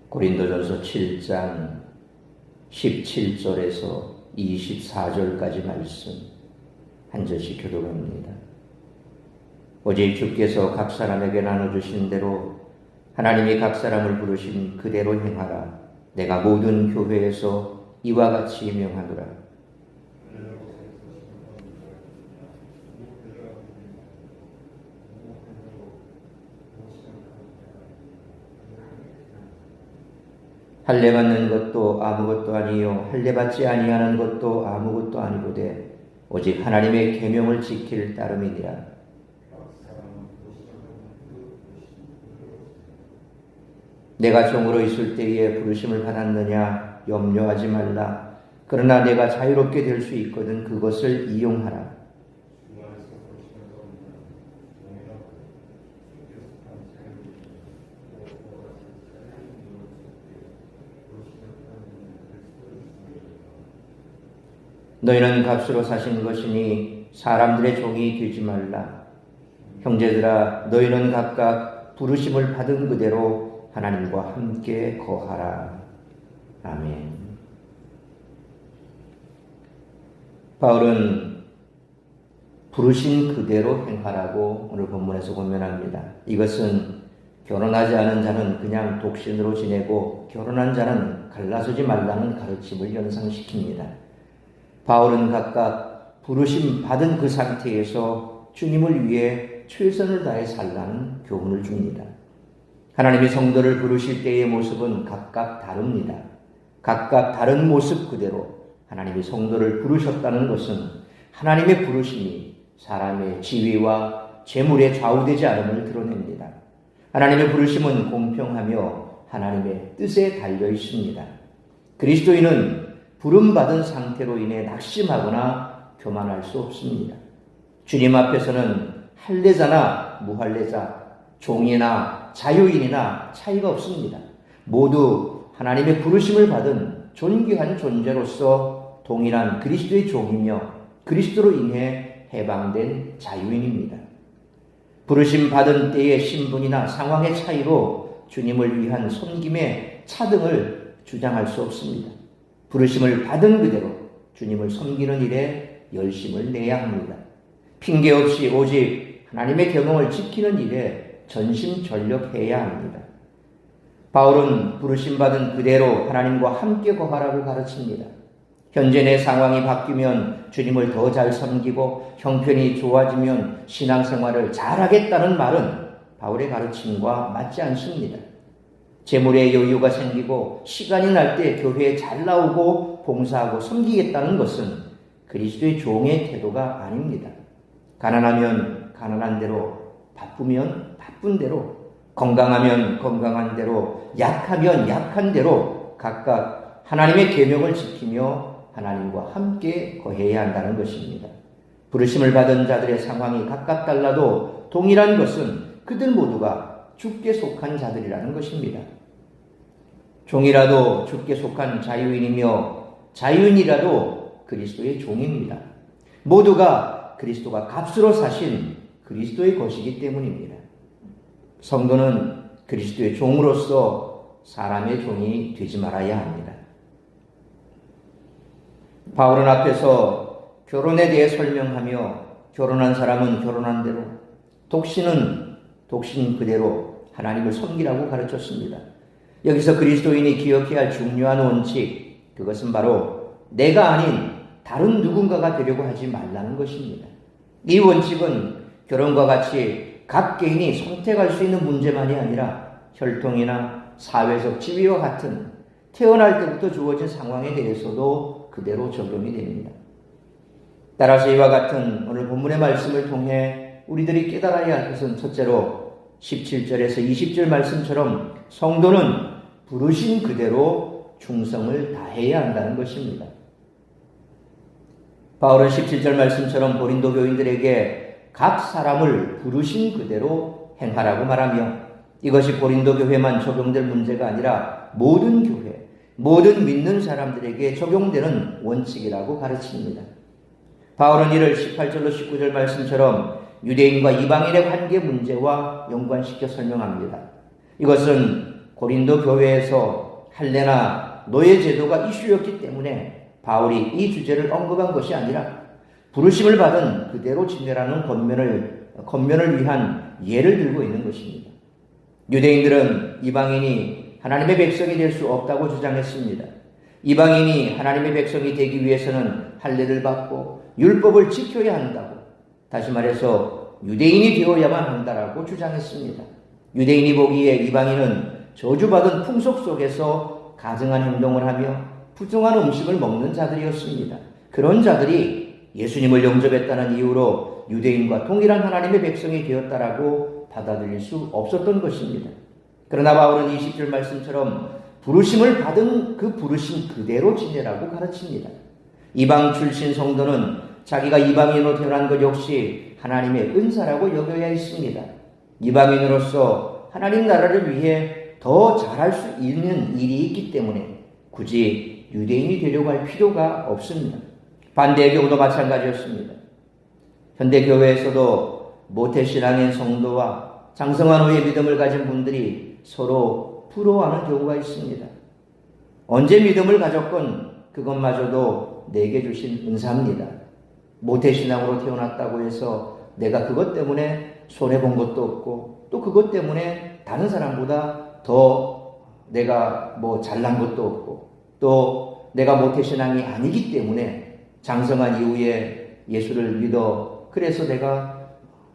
고린도전서 7장 17절에서 24절까지 말씀 한 절씩 교독합니다. 오직 주께서 각 사람에게 나눠주신 대로 하나님이 각 사람을 부르신 그대로 행하라. 내가 모든 교회에서 이와 같이 명하노라. 할례 받는 것도 아무것도 아니요 할례 받지 아니하는 것도 아무것도 아니고되 오직 하나님의 계명을 지킬 따름이니라. 내가 종으로 있을 때에 부르심을 받았느냐 염려하지 말라. 그러나 내가 자유롭게 될 수 있거든 그것을 이용하라. 너희는 값으로 사신 것이니 사람들의 종이 되지 말라. 형제들아, 너희는 각각 부르심을 받은 그대로 하나님과 함께 거하라. 아멘. 바울은 부르신 그대로 행하라고 오늘 본문에서 권면합니다. 이것은 결혼하지 않은 자는 그냥 독신으로 지내고 결혼한 자는 갈라서지 말라는 가르침을 연상시킵니다. 바울은 각각 부르심 받은 그 상태에서 주님을 위해 최선을 다해 살라는 교훈을 줍니다. 하나님의 성도를 부르실 때의 모습은 각각 다릅니다. 각각 다른 모습 그대로 하나님의 성도를 부르셨다는 것은 하나님의 부르심이 사람의 지위와 재물에 좌우되지 않음을 드러냅니다. 하나님의 부르심은 공평하며 하나님의 뜻에 달려 있습니다. 그리스도인은 부름받은 상태로 인해 낙심하거나 교만할 수 없습니다. 주님 앞에서는 할례자나 무할례자, 종이나 자유인이나 차이가 없습니다. 모두 하나님의 부르심을 받은 존귀한 존재로서 동일한 그리스도의 종이며 그리스도로 인해 해방된 자유인입니다. 부르심 받은 때의 신분이나 상황의 차이로 주님을 위한 섬김의 차등을 주장할 수 없습니다. 부르심을 받은 그대로 주님을 섬기는 일에 열심을 내야 합니다. 핑계 없이 오직 하나님의 계명을 지키는 일에 전심전력해야 합니다. 바울은 부르심 받은 그대로 하나님과 함께 거하라고 가르칩니다. 현재 내 상황이 바뀌면 주님을 더 잘 섬기고 형편이 좋아지면 신앙생활을 잘하겠다는 말은 바울의 가르침과 맞지 않습니다. 재물의 여유가 생기고 시간이 날 때 교회에 잘 나오고 봉사하고 섬기겠다는 것은 그리스도의 종의 태도가 아닙니다. 가난하면 가난한 대로, 바쁘면 바쁜 대로, 건강하면 건강한 대로, 약하면 약한 대로 각각 하나님의 계명을 지키며 하나님과 함께 거해야 한다는 것입니다. 부르심을 받은 자들의 상황이 각각 달라도 동일한 것은 그들 모두가 주께 속한 자들이라는 것입니다. 종이라도 주께 속한 자유인이며 자유인이라도 그리스도의 종입니다. 모두가 그리스도가 값으로 사신 그리스도의 것이기 때문입니다. 성도는 그리스도의 종으로서 사람의 종이 되지 말아야 합니다. 바울은 앞에서 결혼에 대해 설명하며 결혼한 사람은 결혼한 대로, 독신은 독신 그대로 하나님을 섬기라고 가르쳤습니다. 여기서 그리스도인이 기억해야 할 중요한 원칙, 그것은 바로 내가 아닌 다른 누군가가 되려고 하지 말라는 것입니다. 이 원칙은 결혼과 같이 각 개인이 선택할 수 있는 문제만이 아니라 혈통이나 사회적 지위와 같은 태어날 때부터 주어진 상황에 대해서도 그대로 적용이 됩니다. 따라서 이와 같은 오늘 본문의 말씀을 통해 우리들이 깨달아야 할 것은 첫째로 17절에서 20절 말씀처럼 성도는 부르신 그대로 충성을 다해야 한다는 것입니다. 바울은 17절 말씀처럼 고린도 교인들에게 각 사람을 부르신 그대로 행하라고 말하며 이것이 고린도 교회만 적용될 문제가 아니라 모든 교회, 모든 믿는 사람들에게 적용되는 원칙이라고 가르칩니다. 바울은 이를 18절로 19절 말씀처럼 유대인과 이방인의 관계 문제와 연관시켜 설명합니다. 이것은 고린도 교회에서 할례나 노예 제도가 이슈였기 때문에 바울이 이 주제를 언급한 것이 아니라 부르심을 받은 그대로 지내라는 권면을 위한 예를 들고 있는 것입니다. 유대인들은 이방인이 하나님의 백성이 될 수 없다고 주장했습니다. 이방인이 하나님의 백성이 되기 위해서는 할례를 받고 율법을 지켜야 한다고, 다시 말해서 유대인이 되어야만 한다라고 주장했습니다. 유대인이 보기에 이방인은 저주받은 풍속 속에서 가증한 행동을 하며 부정한 음식을 먹는 자들이었습니다. 그런 자들이 예수님을 영접했다는 이유로 유대인과 동일한 하나님의 백성이 되었다라고 받아들일 수 없었던 것입니다. 그러나 바울은 20절 말씀처럼 부르심을 받은 그 부르심 그대로 지내라고 가르칩니다. 이방 출신 성도는 자기가 이방인으로 태어난 것 역시 하나님의 은사라고 여겨야 했습니다. 이방인으로서 하나님 나라를 위해 더 잘할 수 있는 일이 있기 때문에 굳이 유대인이 되려고 할 필요가 없습니다. 반대의 경우도 마찬가지였습니다. 현대교회에서도 모태신앙인 성도와 장성한 후의 믿음을 가진 분들이 서로 부러워하는 경우가 있습니다. 언제 믿음을 가졌건 그것마저도 내게 주신 은사입니다. 모태신앙으로 태어났다고 해서 내가 그것 때문에 손해본 것도 없고 또 그것 때문에 다른 사람보다 더 내가 잘난 것도 없고 또 내가 모태신앙이 아니기 때문에 장성한 이후에 예수를 믿어 그래서 내가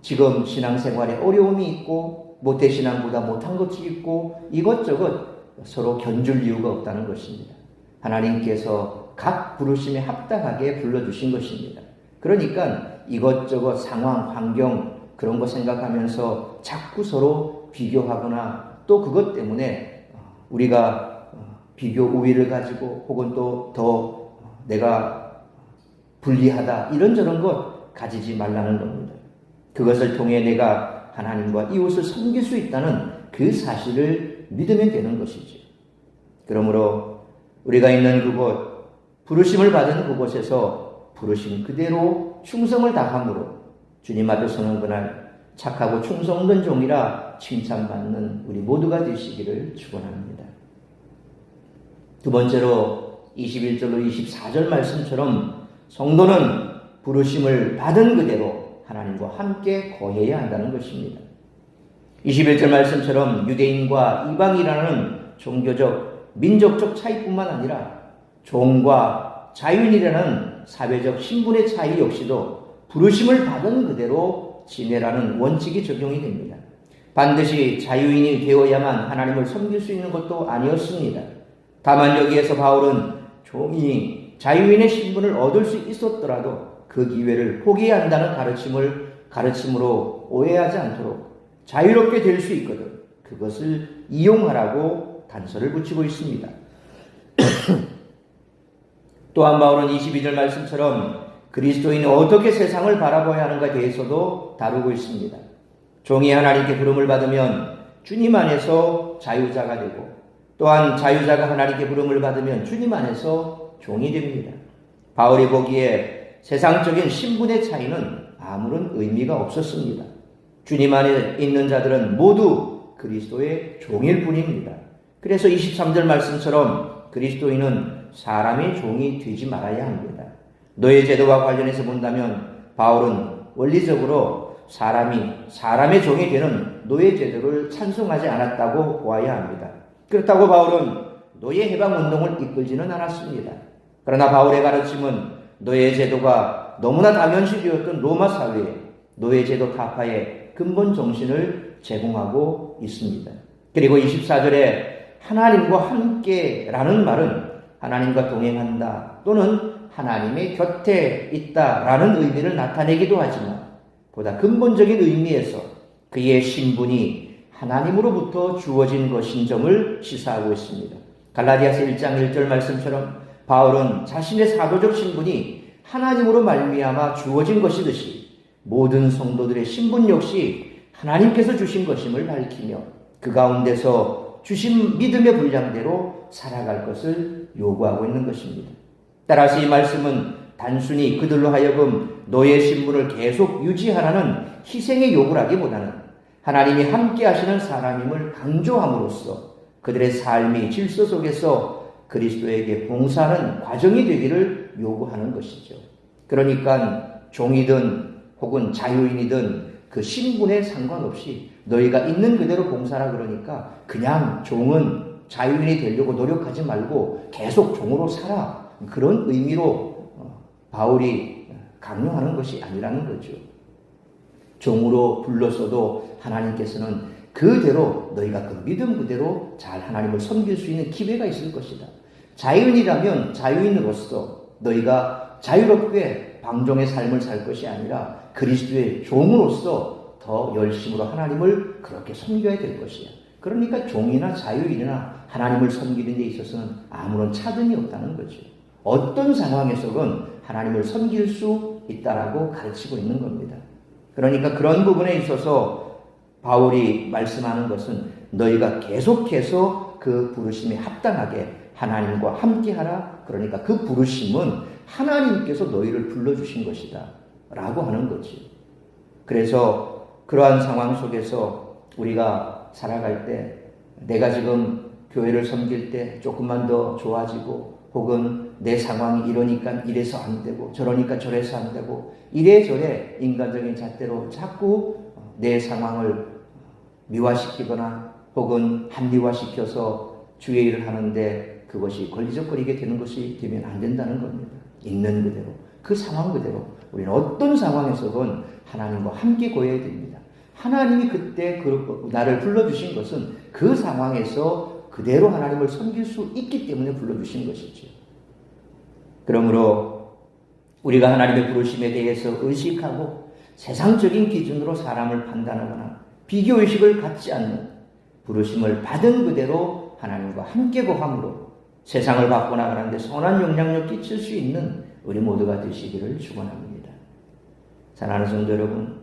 지금 신앙생활에 어려움이 있고 모태신앙보다 못한 것이 있고 이것저것 서로 견줄 이유가 없다는 것입니다. 하나님께서 각 부르심에 합당하게 불러주신 것입니다. 그러니까 이것저것 상황, 환경 그런 거 생각하면서 자꾸 서로 비교하거나 또 그것 때문에 우리가 비교 우위를 가지고 혹은 또 더 내가 불리하다 이런저런 것 가지지 말라는 겁니다. 그것을 통해 내가 하나님과 이웃을 섬길 수 있다는 그 사실을 믿으면 되는 것이죠. 그러므로 우리가 있는 그곳, 부르심을 받은 그곳에서 부르심 그대로 충성을 다함으로 주님 앞에 서는 그날 착하고 충성된 종이라 칭찬받는 우리 모두가 되시기를 축원합니다. 두 번째로 21절로 24절 말씀처럼 성도는 부르심을 받은 그대로 하나님과 함께 거해야 한다는 것입니다. 21절 말씀처럼 유대인과 이방이라는 종교적, 민족적 차이뿐만 아니라 종과 자유인이라는 사회적 신분의 차이 역시도 부르심을 받은 그대로 지내라는 원칙이 적용이 됩니다. 반드시 자유인이 되어야만 하나님을 섬길 수 있는 것도 아니었습니다. 다만 여기에서 바울은 종이 자유인의 신분을 얻을 수 있었더라도 그 기회를 포기해야 한다는 가르침으로 오해하지 않도록 자유롭게 될 수 있거든 그것을 이용하라고 단서를 붙이고 있습니다. 또한 바울은 22절 말씀처럼 그리스도인이 어떻게 세상을 바라봐야 하는가에 대해서도 다루고 있습니다. 종이 하나님께 부름을 받으면 주님 안에서 자유자가 되고 또한 자유자가 하나님께 부름을 받으면 주님 안에서 종이 됩니다. 바울이 보기에 세상적인 신분의 차이는 아무런 의미가 없었습니다. 주님 안에 있는 자들은 모두 그리스도의 종일 뿐입니다. 그래서 23절 말씀처럼 그리스도인은 사람의 종이 되지 말아야 합니다. 노예 제도와 관련해서 본다면 바울은 원리적으로 사람의 종이 되는 노예 제도를 찬송하지 않았다고 보아야 합니다. 그렇다고 바울은 노예 해방 운동을 이끌지는 않았습니다. 그러나 바울의 가르침은 노예 제도가 너무나 당연시되었던 로마 사회에 노예 제도 타파의 근본 정신을 제공하고 있습니다. 그리고 24절에 하나님과 함께라는 말은 하나님과 동행한다 또는 하나님의 곁에 있다라는 의미를 나타내기도 하지만 보다 근본적인 의미에서 그의 신분이 하나님으로부터 주어진 것인 점을 시사하고 있습니다. 갈라디아서 1장 1절 말씀처럼 바울은 자신의 사도적 신분이 하나님으로 말미암아 주어진 것이듯이 모든 성도들의 신분 역시 하나님께서 주신 것임을 밝히며 그 가운데서 주신 믿음의 분량대로 살아갈 것을 요구하고 있는 것입니다. 따라서 이 말씀은 단순히 그들로 하여금 노예 신분을 계속 유지하라는 희생의 요구라기보다는 하나님이 함께 하시는 사람임을 강조함으로써 그들의 삶이 질서 속에서 그리스도에게 봉사하는 과정이 되기를 요구하는 것이죠. 그러니까 종이든 혹은 자유인이든 그 신분에 상관없이 너희가 있는 그대로 봉사라 그러니까 그냥 종은 자유인이 되려고 노력하지 말고 계속 종으로 살아. 그런 의미로 바울이 강요하는 것이 아니라는 거죠. 종으로 불렀어도 하나님께서는 그대로 너희가 그 믿음 그대로 잘 하나님을 섬길 수 있는 기회가 있을 것이다. 자유인이라면 자유인으로서 너희가 자유롭게 방종의 삶을 살 것이 아니라 그리스도의 종으로서 더 열심으로 하나님을 그렇게 섬겨야 될 것이야. 그러니까 종이나 자유인이나 하나님을 섬기는 데 있어서는 아무런 차등이 없다는 거죠. 어떤 상황에서건 하나님을 섬길 수 있다라고 가르치고 있는 겁니다. 그러니까 그런 부분에 있어서 바울이 말씀하는 것은 너희가 계속해서 그 부르심에 합당하게 하나님과 함께하라. 그러니까 그 부르심은 하나님께서 너희를 불러주신 것이다 라고 하는 거지. 그래서 그러한 상황 속에서 우리가 살아갈 때 내가 지금 교회를 섬길 때 조금만 더 좋아지고 혹은 내 상황이 이러니까 이래서 안 되고 저러니까 저래서 안 되고 이래저래 인간적인 잣대로 자꾸 내 상황을 미화시키거나 혹은 합리화시켜서 주의 일을 하는데 그것이 걸리적거리게 되는 것이 되면 안 된다는 겁니다. 있는 그대로 그 상황 그대로 우리는 어떤 상황에서건 하나님과 함께 고여야 됩니다. 하나님이 그때 나를 불러주신 것은 그 상황에서 그대로 하나님을 섬길 수 있기 때문에 불러주신 것이죠. 그러므로 우리가 하나님의 부르심에 대해서 의식하고 세상적인 기준으로 사람을 판단하거나 비교의식을 갖지 않는 부르심을 받은 그대로 하나님과 함께 거함으로 세상을 바꿔나가는데 선한 영향력 끼칠 수 있는 우리 모두가 되시기를 축원합니다. 사랑하는 성도 여러분,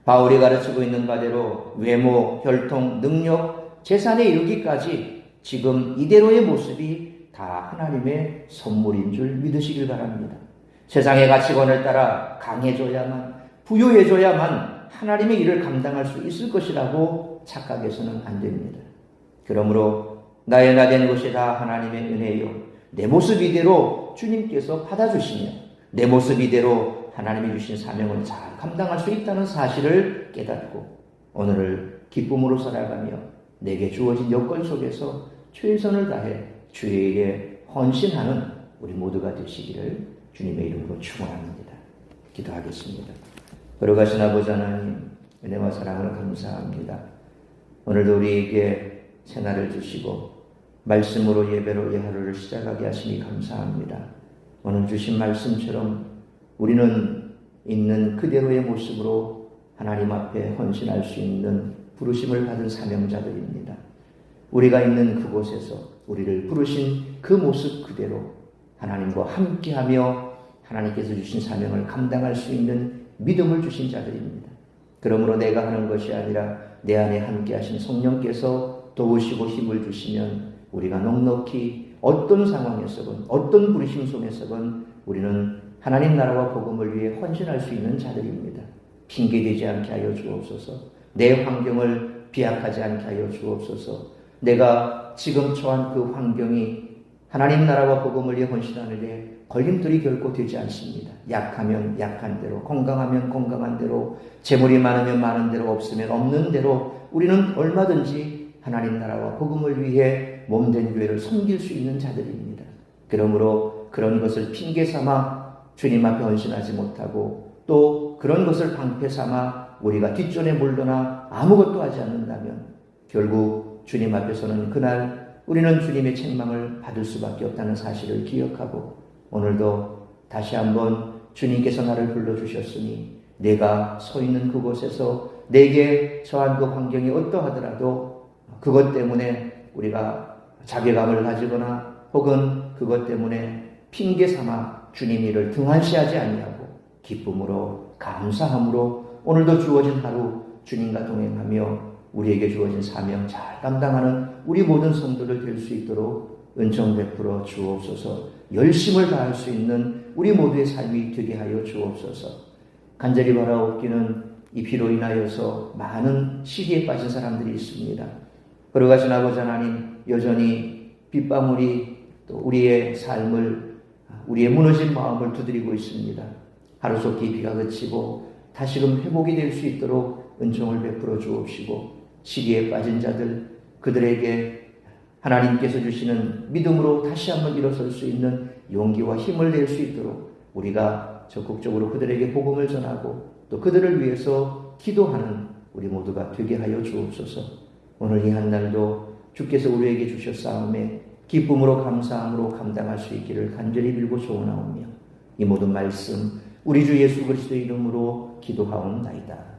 바울이 가르치고 있는 바대로 외모, 혈통, 능력, 재산에 이르기까지 지금 이대로의 모습이 다 하나님의 선물인 줄 믿으시길 바랍니다. 세상의 가치관을 따라 강해져야만, 부유해져야만 하나님의 일을 감당할 수 있을 것이라고 착각해서는 안 됩니다. 그러므로 나의 나된 것이 다 하나님의 은혜요, 내 모습 이대로 주님께서 받아주시며 내 모습 이대로 하나님이 주신 사명을 잘 감당할 수 있다는 사실을 깨닫고 오늘을 기쁨으로 살아가며 내게 주어진 여건 속에서 최선을 다해 주의 일에 헌신하는 우리 모두가 되시기를 주님의 이름으로 축원합니다. 기도하겠습니다. 거룩하신 아버지 하나님, 은혜와 사랑을 감사합니다. 오늘도 우리에게 새날을 주시고 말씀으로 예배로 이 하루를 시작하게 하시니 감사합니다. 오늘 주신 말씀처럼 우리는 있는 그대로의 모습으로 하나님 앞에 헌신할 수 있는 부르심을 받은 사명자들입니다. 우리가 있는 그곳에서 우리를 부르신 그 모습 그대로 하나님과 함께하며 하나님께서 주신 사명을 감당할 수 있는 믿음을 주신 자들입니다. 그러므로 내가 하는 것이 아니라 내 안에 함께하신 성령께서 도우시고 힘을 주시면 우리가 넉넉히 어떤 상황에서건 어떤 부르심 속에서건 우리는 하나님 나라와 복음을 위해 헌신할 수 있는 자들입니다. 핑계대지 않게 하여 주옵소서. 내 환경을 비약하지 않게 하여 주옵소서. 내가 지금 처한 그 환경이 하나님 나라와 복음을 위해 헌신하는데 걸림돌이 결코 되지 않습니다. 약하면 약한 대로, 건강하면 건강한 대로, 재물이 많으면 많은 대로, 없으면 없는 대로 우리는 얼마든지 하나님 나라와 복음을 위해 몸된 교회를 섬길 수 있는 자들입니다. 그러므로 그런 것을 핑계 삼아 주님 앞에 헌신하지 못하고 또 그런 것을 방패 삼아 우리가 뒷전에 물러나 아무것도 하지 않는다면 결국 주님 앞에서는 그날 우리는 주님의 책망을 받을 수밖에 없다는 사실을 기억하고 오늘도 다시 한번 주님께서 나를 불러주셨으니 내가 서 있는 그곳에서 내게 처한 그 환경이 어떠하더라도 그것 때문에 우리가 자괴감을 가지거나 혹은 그것 때문에 핑계 삼아 주님 일을 등한시하지 아니하고 기쁨으로 감사함으로 오늘도 주어진 하루 주님과 동행하며 우리에게 주어진 사명 잘 감당하는 우리 모든 성도들 될 수 있도록 은총 베풀어 주옵소서. 열심을 다할 수 있는 우리 모두의 삶이 되게 하여 주옵소서. 간절히 바라옵기는 이 비로 인하여서 많은 시기에 빠진 사람들이 있습니다. 거룩하신 아버지 하나님, 여전히 빗방울이 또 우리의 삶을, 우리의 무너진 마음을 두드리고 있습니다. 하루속히 비가 그치고 다시금 회복이 될 수 있도록 은총을 베풀어 주옵시고, 시기에 빠진 자들, 그들에게 하나님께서 주시는 믿음으로 다시 한번 일어설 수 있는 용기와 힘을 낼 수 있도록 우리가 적극적으로 그들에게 복음을 전하고 또 그들을 위해서 기도하는 우리 모두가 되게 하여 주옵소서. 오늘 이 한날도 주께서 우리에게 주셨사오매 기쁨으로 감사함으로 감당할 수 있기를 간절히 빌고 소원하오며, 이 모든 말씀 우리 주 예수 그리스도의 이름으로 기도하옵나이다.